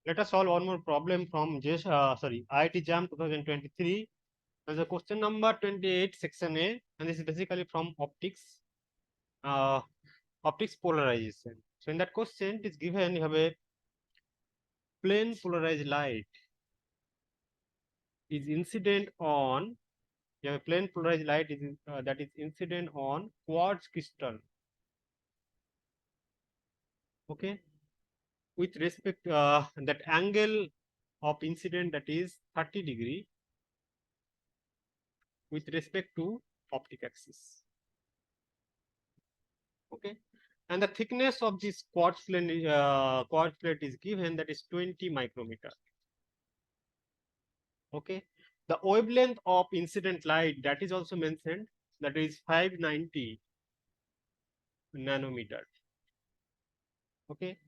Let us solve one more problem from IIT JAM 2023. There's a question number 28, section A, and this is basically from uh, optics polarization. So in that question, it is given you have a plane polarized light is incident on you have a plane polarized light is that is incident on quartz crystal. Okay, with respect that angle of incident that is 30° with respect to optic axis. Okay, and the thickness of this quartz plate is given, that is 20 micrometer. Okay, the wavelength of incident light that is also mentioned, that is 590 nanometer. Okay,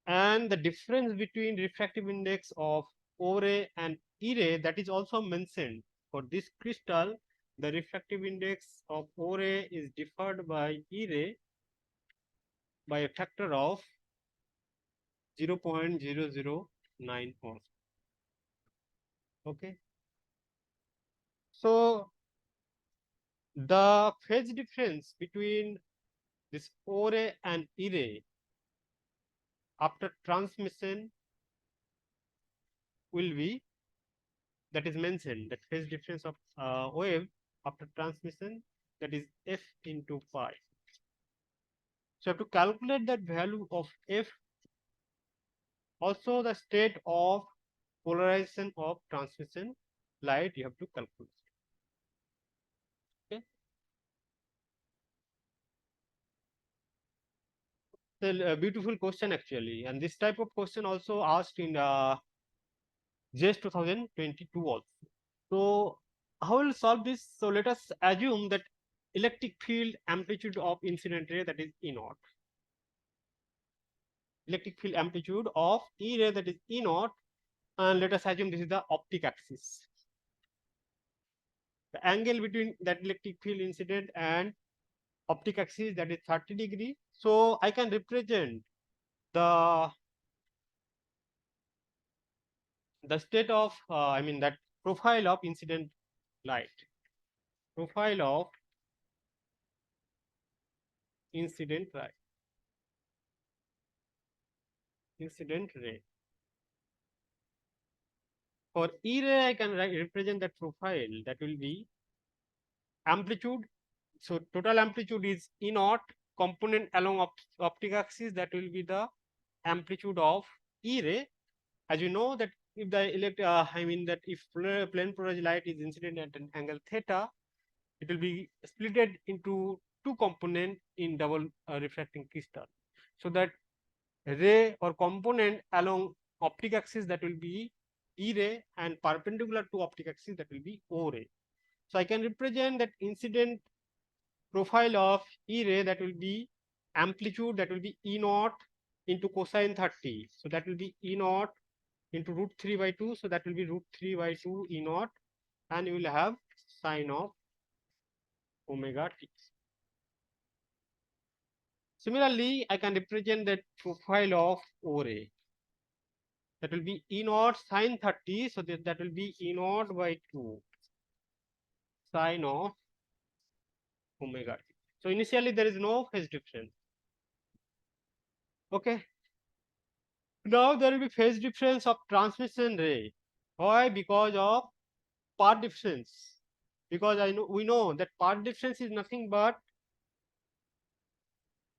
and the difference between refractive index of O ray and E ray, that is also mentioned. For this crystal, the refractive index of O ray is differed by E ray by a factor of 0.0091. Okay, so the phase difference between this O ray and E ray after transmission will be, that is mentioned, that phase difference of wave after transmission, that is f into pi. So you have to calculate that value of f, also the state of polarization of transmission light you have to calculate. Okay, so a beautiful question actually, and this type of question also asked in JEST 2022 also. So how will solve this? So let us assume that electric field amplitude of incident ray, that is E naught. Electric field amplitude of E ray, that is E naught, and let us assume this is the optic axis. The angle between that electric field incident and optic axis, that is 30°. So I can represent the state of that profile of incident light, profile of incident light, incident ray. For E ray, I can represent that profile, that will be amplitude. So total amplitude is E naught, component along optic axis, that will be the amplitude of E ray. As you know that if the that if plane polarized light is incident at an angle theta, it will be splitted into two components in double refracting crystal. So that ray or component along optic axis, that will be E ray, and perpendicular to optic axis, that will be O ray. So I can represent that incident profile of E ray, that will be amplitude, that will be E naught into cosine 30. So that will be E naught into root 3 by 2. So that will be root 3 by 2 E naught, and you will have sine of omega t. Similarly, I can represent that profile of O ray. That will be E naught sine 30. So that will be E naught by 2 sine of omega t. So initially there is no phase difference. Okay. Now there will be phase difference of transmission ray. Why? Because of path difference. Because we know that path difference is nothing but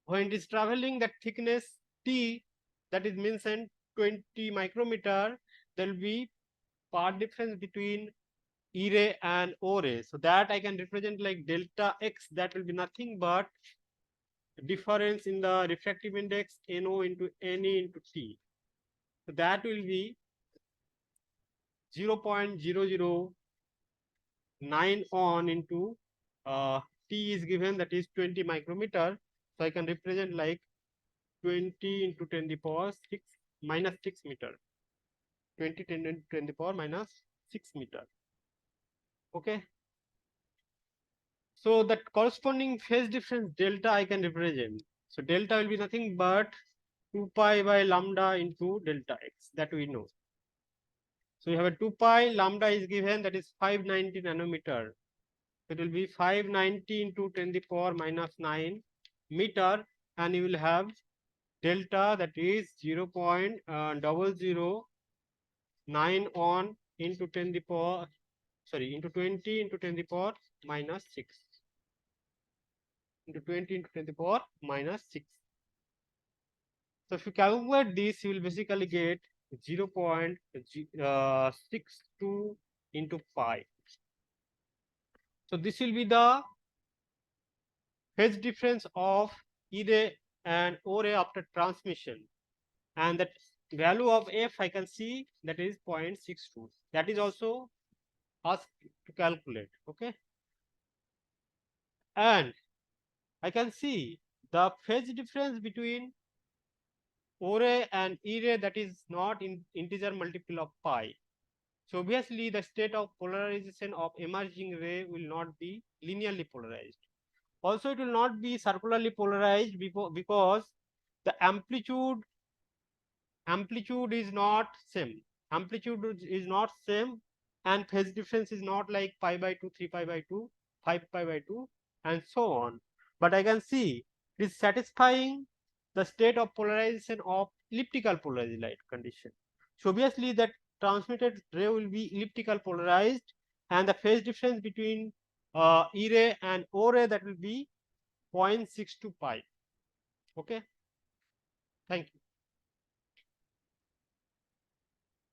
when it is traveling that thickness T, that is mentioned 20 micrometer, there will be path difference between E ray and O ray. So that I can represent like delta X, that will be nothing but difference in the refractive index NO into NE into T. So that will be 0.009 on into T is given, that is 20 micrometer. So I can represent like 20 into 10 to the power 6 minus 6 meter. 20 10 to 10 to the power minus 6 meter. Okay. So that corresponding phase difference delta I can represent. So delta will be nothing but 2 pi by lambda into delta x, that we know. So you have a 2 pi, lambda is given, that is 590 nanometer. It will be 590 into 10 to the power minus 9 meter, and you will have delta, that is 0.0091 into 10 to the power, sorry, into 20 into 10 to the power minus 6. Into 20 into 10 to the power minus 6. So if you calculate this, you will basically get 0.62 into pi. So this will be the phase difference of E ray and O ray after transmission, and that value of f I can see, that is 0.62. That is also asked to calculate. Okay, and I can see the phase difference between O ray and E ray, that is not in integer multiple of pi. So obviously the state of polarization of emerging ray will not be linearly polarized. Also, it will not be circularly polarized because the amplitude is not same. Amplitude is not same, and phase difference is not like pi by 2, 3 pi by 2, 5 pi by 2, and so on. But I can see it is satisfying the state of polarization of elliptical polarized light condition. So obviously that transmitted ray will be elliptical polarized, and the phase difference between E ray and O ray, that will be 0.62 pi. Okay, thank you.